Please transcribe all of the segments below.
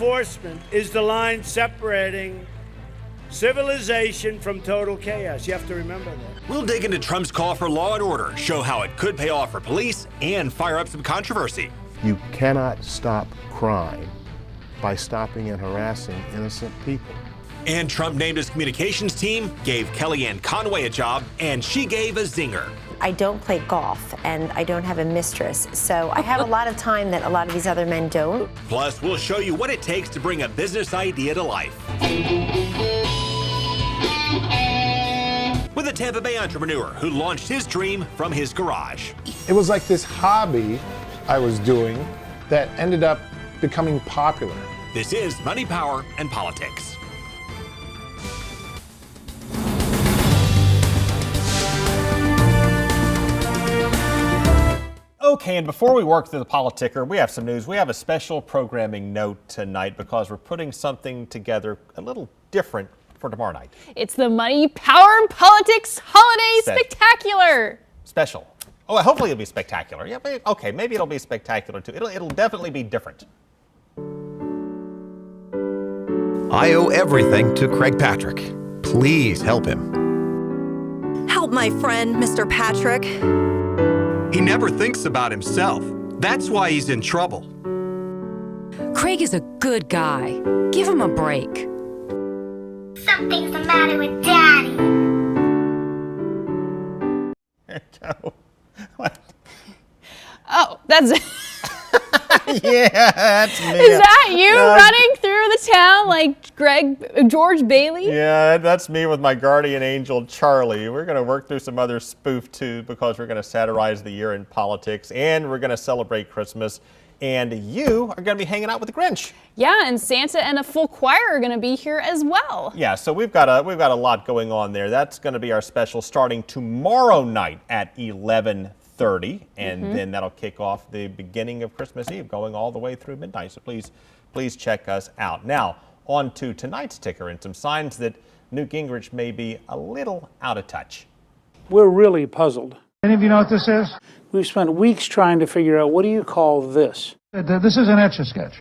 enforcement is the line separating civilization from total chaos. You have to remember that. We'll dig into Trump's call for law and order, show how it could pay off for police, and fire up some controversy. You cannot stop crime by stopping and harassing innocent people. And Trump named his communications team, gave Kellyanne Conway a job, and she gave a zinger. I don't play golf, and I don't have a mistress, so I have a lot of time that a lot of these other men don't. Plus, we'll show you what it takes to bring a business idea to life. With a Tampa Bay entrepreneur who launched his dream from his garage. It was like this hobby I was doing that ended up becoming popular. This is Money, Power, and Politics. Okay, and before we work through the Politicker, we have some news. We have a special programming note tonight because we're putting something together a little different for tomorrow night. It's the Money, Power, and Politics Holiday Spectacular. Special. Oh, hopefully it'll be spectacular. Yeah, okay, maybe it'll be spectacular too. It'll definitely be different. I owe everything to Craig Patrick. Please help him. Help my friend, Mr. Patrick. He never thinks about himself. That's why he's in trouble. Craig is a good guy. Give him a break. Something's the matter with Daddy. There you go. What? Oh, that's it. Yeah, that's me. Is that you running through the town like George Bailey? Yeah, that's me with my guardian angel, Charlie. We're going to work through some other spoof, too, because we're going to satirize the year in politics, and we're going to celebrate Christmas. And you are going to be hanging out with the Grinch. Yeah, and Santa and a full choir are going to be here as well. Yeah, so we've got a lot going on there. That's going to be our special starting tomorrow night at 11:30, and then that'll kick off the beginning of Christmas Eve, going all the way through midnight. So please check us out. Now, on to tonight's ticker and some signs that Newt Gingrich may be a little out of touch. We're really puzzled. Any of you know what this is? We've spent weeks trying to figure out, what do you call this? This is an Etch-a-Sketch.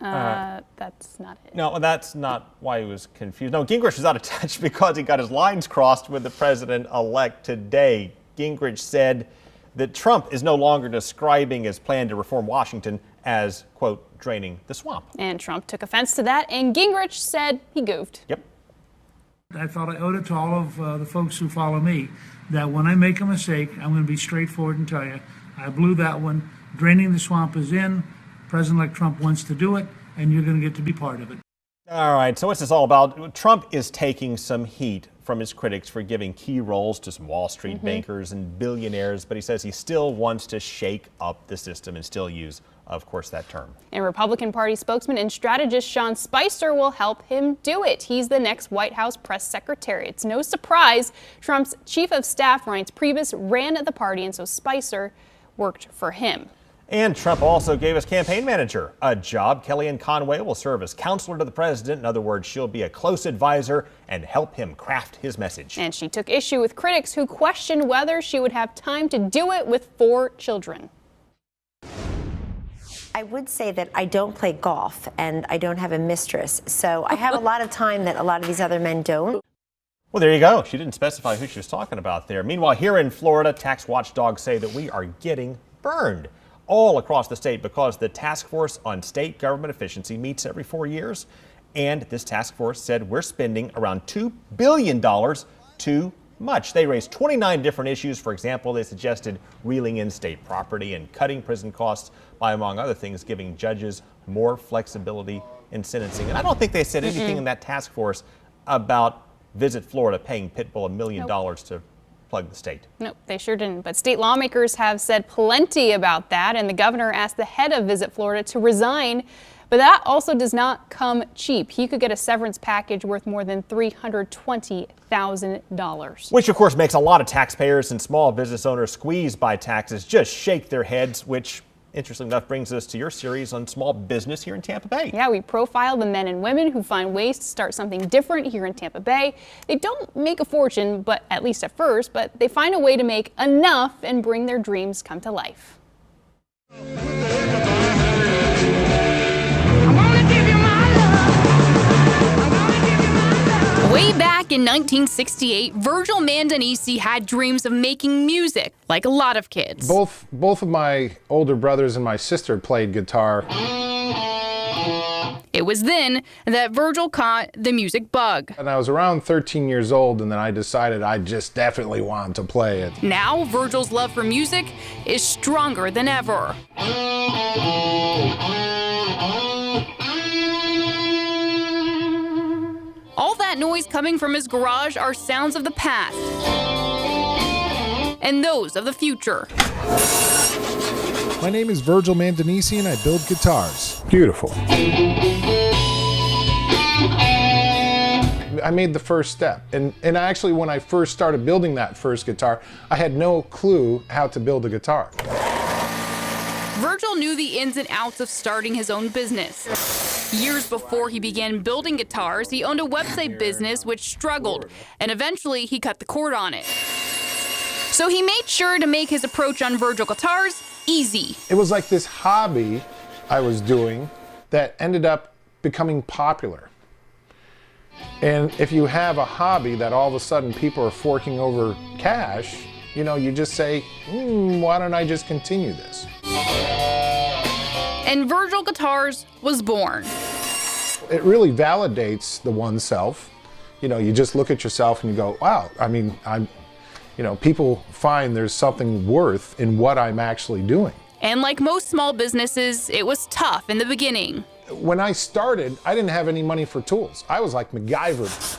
That's not it. No, that's not why he was confused. No, Gingrich was out of touch because he got his lines crossed with the president-elect today. Gingrich said that Trump is no longer describing his plan to reform Washington as, quote, draining the swamp. And Trump took offense to that, and Gingrich said he goofed. Yep. I felt I owed it to all of the folks who follow me that when I make a mistake, I'm going to be straightforward and tell you, I blew that one. Draining the swamp is in. President-elect Trump wants to do it, and you're going to get to be part of it. All right, so what's this all about? Trump is taking some heat from his critics for giving key roles to some Wall Street bankers and billionaires, but he says he still wants to shake up the system and still use, of course, that term. And Republican Party spokesman and strategist Sean Spicer will help him do it. He's the next White House press secretary. It's no surprise Trump's chief of staff, Reince Priebus, ran the party, and so Spicer worked for him. And Trump also gave his campaign manager a job. Kellyanne Conway will serve as counselor to the president. In other words, she'll be a close advisor and help him craft his message. And she took issue with critics who questioned whether she would have time to do it with 4 children. I would say that I don't play golf, and I don't have a mistress, so I have a lot of time that a lot of these other men don't. Well, there you go. She didn't specify who she was talking about there. Meanwhile, here in Florida, tax watchdogs say that we are getting burned all across the state because the Task Force on State Government Efficiency meets every 4 years. And this task force said we're spending around $2 billion too much. They raised 29 different issues. For example, they suggested reeling in state property and cutting prison costs by, among other things, giving judges more flexibility in sentencing. And I don't think they said anything in that task force about Visit Florida paying Pitbull $1 million to plug the state. Nope, they sure didn't. But state lawmakers have said plenty about that, and the governor asked the head of Visit Florida to resign. But that also does not come cheap. He could get a severance package worth more than $320,000. Which, of course, makes a lot of taxpayers and small business owners squeezed by taxes just shake their heads, which, interestingly enough, brings us to your series on small business here in Tampa Bay. Yeah, we profile the men and women who find ways to start something different here in Tampa Bay. They don't make a fortune, but at least at first, but they find a way to make enough and bring their dreams come to life. I Way back in 1968, Virgil Mandanese had dreams of making music, like a lot of kids. Both of my older brothers and my sister played guitar. It was then that Virgil caught the music bug. And I was around 13 years old, and then I decided I just definitely wanted to play it. Now, Virgil's love for music is stronger than ever. All that noise coming from his garage are sounds of the past and those of the future. My name is Virgil Mandanese, and I build guitars. Beautiful. I made the first step. And actually, when I first started building that first guitar, I had no clue how to build a guitar. Virgil knew the ins and outs of starting his own business. Years before he began building guitars, he owned a website business which struggled, and eventually he cut the cord on it. So he made sure to make his approach on Virgil guitars easy. It was like this hobby I was doing that ended up becoming popular. And if you have a hobby that all of a sudden people are forking over cash, you know, you just say, why don't I just continue this? And Virgil Guitars was born. It really validates the oneself. You know, you just look at yourself and you go, wow, I mean, people find there's something worth in what I'm actually doing. And like most small businesses, it was tough in the beginning. When I started, I didn't have any money for tools. I was like MacGyver.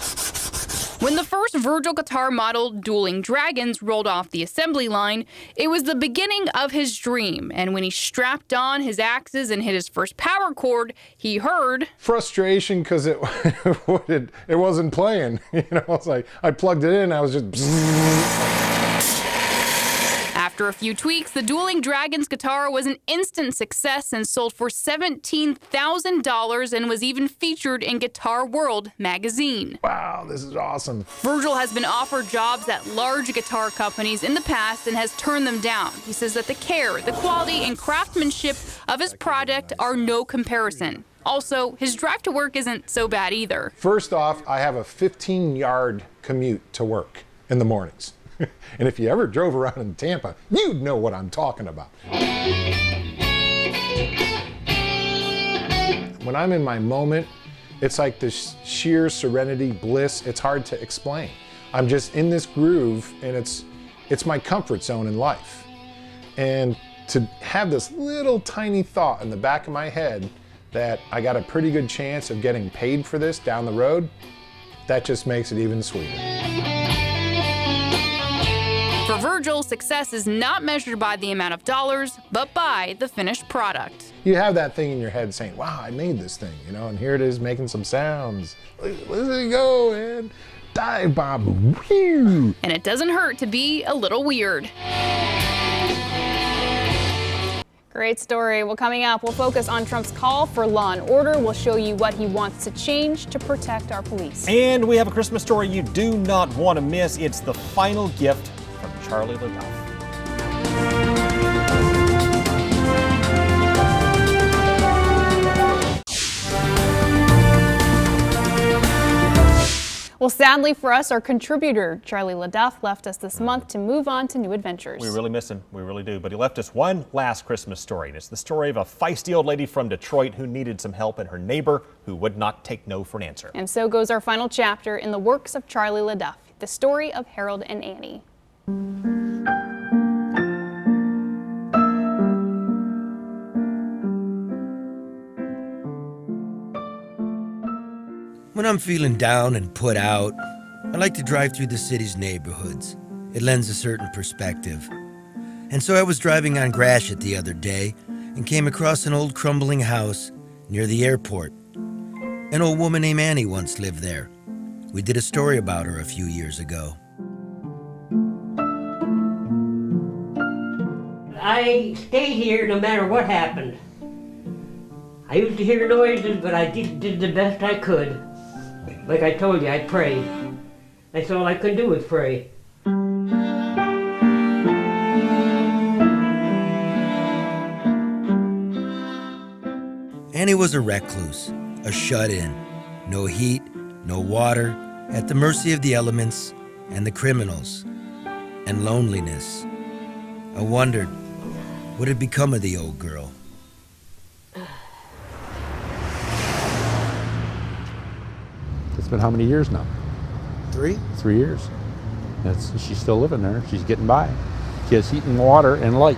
When the first Virgil guitar model, Dueling Dragons, rolled off the assembly line, it was the beginning of his dream. And when he strapped on his axes and hit his first power chord, he heard frustration because it wasn't playing. You know, it's like I plugged it in, I was just. After a few tweaks, the Dueling Dragons guitar was an instant success and sold for $17,000 and was even featured in Guitar World magazine. Wow, this is awesome. Virgil has been offered jobs at large guitar companies in the past and has turned them down. He says that the care, the quality, and craftsmanship of his product are no comparison. Also, his drive to work isn't so bad either. First off, I have a 15-yard commute to work in the mornings. And if you ever drove around in Tampa, you'd know what I'm talking about. When I'm in my moment, it's like this sheer serenity, bliss. It's hard to explain. I'm just in this groove, and it's my comfort zone in life. And to have this little tiny thought in the back of my head that I got a pretty good chance of getting paid for this down the road, that just makes it even sweeter. For Virgil, success is not measured by the amount of dollars, but by the finished product. You have that thing in your head saying, wow, I made this thing, you know, and here it is making some sounds. Let's go, man. Dive bomb. Whew. And it doesn't hurt to be a little weird. Great story. Well, coming up, we'll focus on Trump's call for law and order. We'll show you what he wants to change to protect our police. And we have a Christmas story you do not want to miss. It's the final gift from Charlie LaDuff. Well, sadly for us, our contributor, Charlie LaDuff, left us this month to move on to new adventures. We really miss him. We really do. But he left us one last Christmas story. And it's the story of a feisty old lady from Detroit who needed some help and her neighbor who would not take no for an answer. And so goes our final chapter in the works of Charlie LaDuff, the story of Harold and Annie. When I'm feeling down and put out, I like to drive through the city's neighborhoods. It lends a certain perspective. And so I was driving on Gratiot the other day and came across an old crumbling house near the airport. An old woman named Annie once lived there. We did a story about her a few years ago. I stay here no matter what happened. I used to hear noises, but I did the best I could. Like I told you, I prayed. That's all I could do was pray. Annie was a recluse, a shut-in. No heat, no water, at the mercy of the elements and the criminals and loneliness. I wondered, what had become of the old girl? It's been how many years now? 3? 3 years. She's still living there. She's getting by. She has heat and water and light,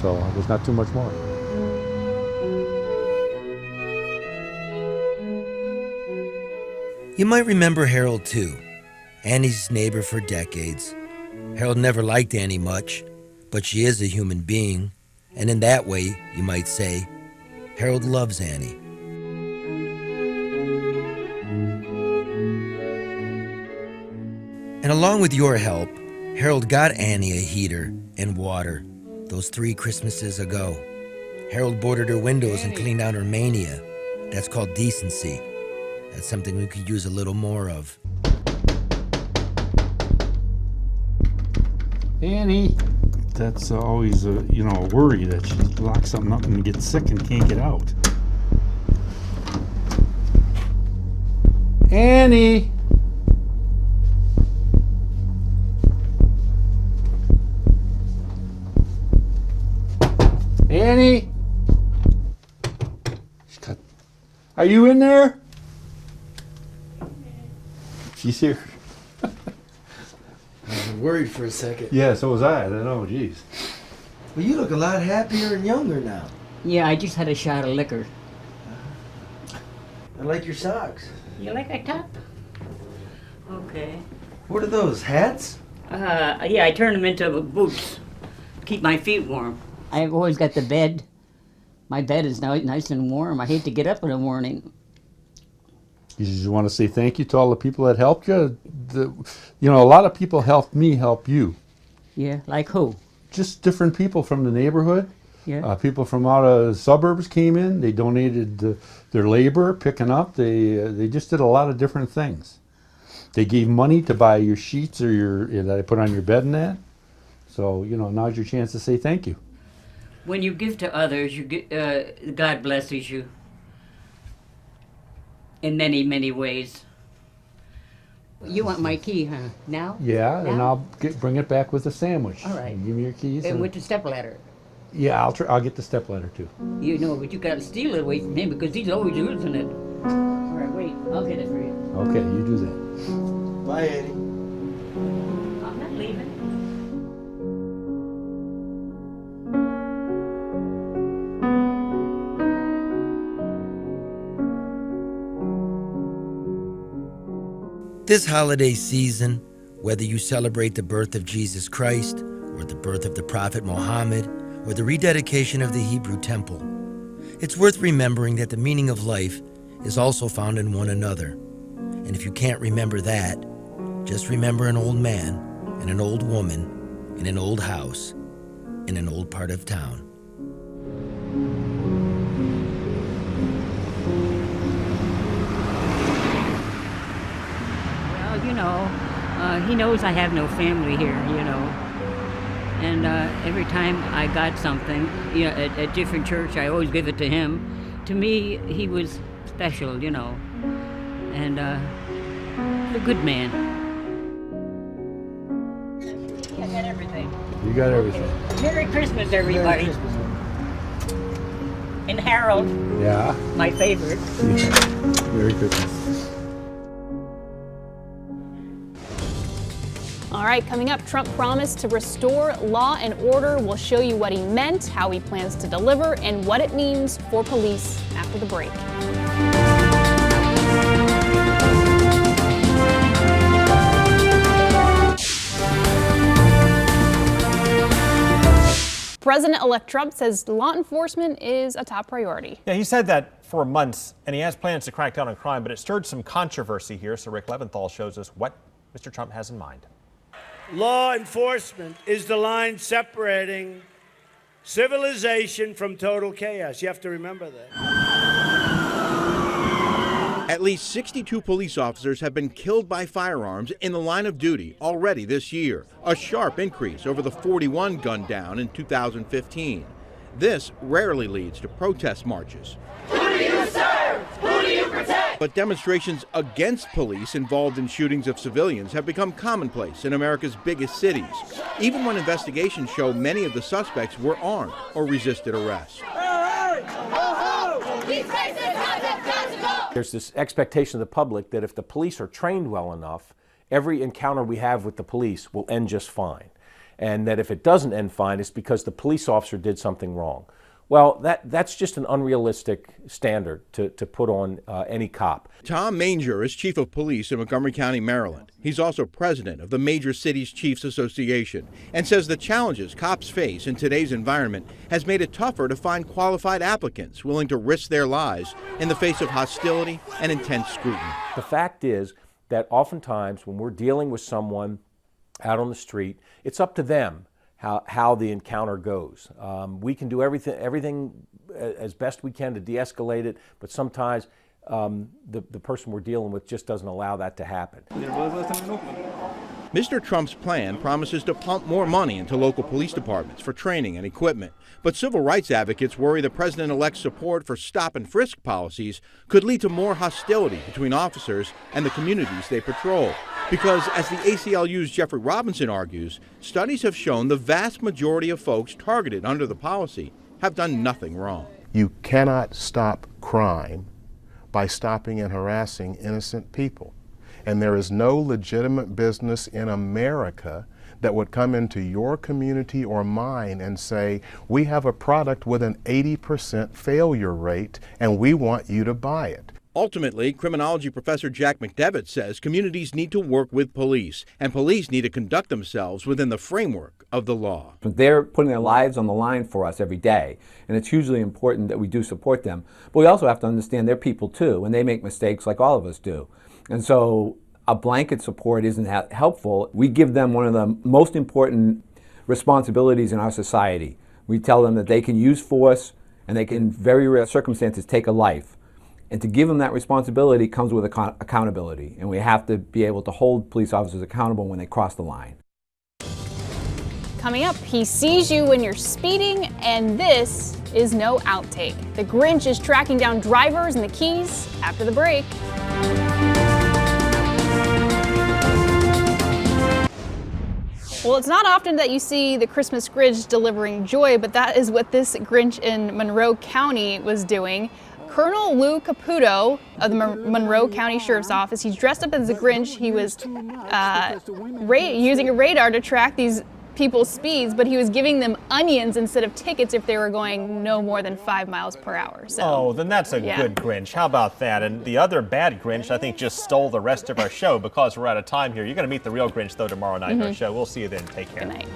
so there's not too much more. You might remember Harold too, Annie's neighbor for decades. Harold never liked Annie much, but she is a human being, and in that way, you might say, Harold loves Annie. And along with your help, Harold got Annie a heater and water those 3 Christmases ago. Harold boarded her windows and cleaned out her mania. That's called decency. That's something we could use a little more of. Annie! That's always a worry that she locks something up and gets sick and can't get out. Annie! Annie? Are you in there? She's here. I was worried for a second. Yeah, so was I. I don't know, geez. Well, you look a lot happier and younger now. Yeah, I just had a shot of liquor. I like your socks. You like a top? Okay. What are those, hats? Yeah, I turn them into boots. Keep my feet warm. I've always got the bed. My bed is now nice and warm. I hate to get up in the morning. You just want to say thank you to all the people that helped you. A lot of people helped me help you. Yeah, like who? Just different people from the neighborhood. Yeah. People from out of the suburbs came in. They donated their labor, picking up. They just did a lot of different things. They gave money to buy your sheets or that I put on your bed and that. So now's your chance to say thank you. When you give to others, you get, God blesses you in many, many ways. You want my key, huh? Now? Yeah, now? And I'll bring it back with a sandwich. All right. Give me your keys. And with the stepladder. Yeah, I'll get the stepladder too. But you gotta steal it away from him because he's always using it. All right, wait, I'll get it for you. Okay, you do that. Bye, Eddie. I'm not leaving. This holiday season, whether you celebrate the birth of Jesus Christ, or the birth of the Prophet Muhammad, or the rededication of the Hebrew Temple, it's worth remembering that the meaning of life is also found in one another. And if you can't remember that, just remember an old man and an old woman in an old house in an old part of town. He knows I have no family here, And every time I got something, at different church, I always give it to him. To me, he was special, And a good man. I got everything. You got everything. Okay. Merry Christmas, everybody. Merry Christmas. And Harold. Yeah. My favorite. Merry Christmas. All right, coming up, Trump promised to restore law and order. We'll show you what he meant, how he plans to deliver, and what it means for police after the break. President-elect Trump says law enforcement is a top priority. Yeah, he said that for months, and he has plans to crack down on crime, but it stirred some controversy here. So Rick Leventhal shows us what Mr. Trump has in mind. Law enforcement is the line separating civilization from total chaos. You have to remember that. At least 62 police officers have been killed by firearms in the line of duty already this year, a sharp increase over the 41 gunned down in 2015. This rarely leads to protest marches. Who do you serve? Who do you protect? But demonstrations against police involved in shootings of civilians have become commonplace in America's biggest cities, even when investigations show many of the suspects were armed or resisted arrest. There's this expectation of the public that if the police are trained well enough, every encounter we have with the police will end just fine. And that if it doesn't end fine, it's because the police officer did something wrong. Well, that's just an unrealistic standard to put on any cop. Tom Manger is chief of police in Montgomery County, Maryland. He's also president of the Major Cities Chiefs Association and says the challenges cops face in today's environment has made it tougher to find qualified applicants willing to risk their lives in the face of hostility and intense scrutiny. The fact is that oftentimes when we're dealing with someone out on the street, it's up to them how the encounter goes. We can do everything as best we can to de-escalate it, but sometimes the person we're dealing with just doesn't allow that to happen. Mr. Trump's plan promises to pump more money into local police departments for training and equipment, but civil rights advocates worry the president-elect's support for stop and frisk policies could lead to more hostility between officers and the communities they patrol. Because, as the ACLU's Jeffrey Robinson argues, studies have shown the vast majority of folks targeted under the policy have done nothing wrong. You cannot stop crime by stopping and harassing innocent people. And there is no legitimate business in America that would come into your community or mine and say, we have a product with an 80% failure rate and we want you to buy it. Ultimately, criminology professor Jack McDevitt says communities need to work with police, and police need to conduct themselves within the framework of the law. They're putting their lives on the line for us every day, and it's hugely important that we do support them. But we also have to understand they're people too, and they make mistakes like all of us do. And so a blanket support isn't helpful. We give them one of the most important responsibilities in our society. We tell them that they can use force, and they can, in very rare circumstances, take a life. And to give them that responsibility comes with accountability. And we have to be able to hold police officers accountable when they cross the line. Coming up, he sees you when you're speeding, and this is no outtake. The Grinch is tracking down drivers and the keys after the break. Well, it's not often that you see the Christmas Grinch delivering joy, but that is what this Grinch in Monroe County was doing. Colonel Lou Caputo of the Monroe County Sheriff's Office, he's dressed up as a Grinch. He was using a radar to track these people's speeds, but he was giving them onions instead of tickets if they were going no more than 5 miles per hour. So, oh, then that's a good Grinch. How about that? And the other bad Grinch, I think, just stole the rest of our show because we're out of time here. You're going to meet the real Grinch, though, tomorrow night on our show. We'll see you then. Take care. Good night.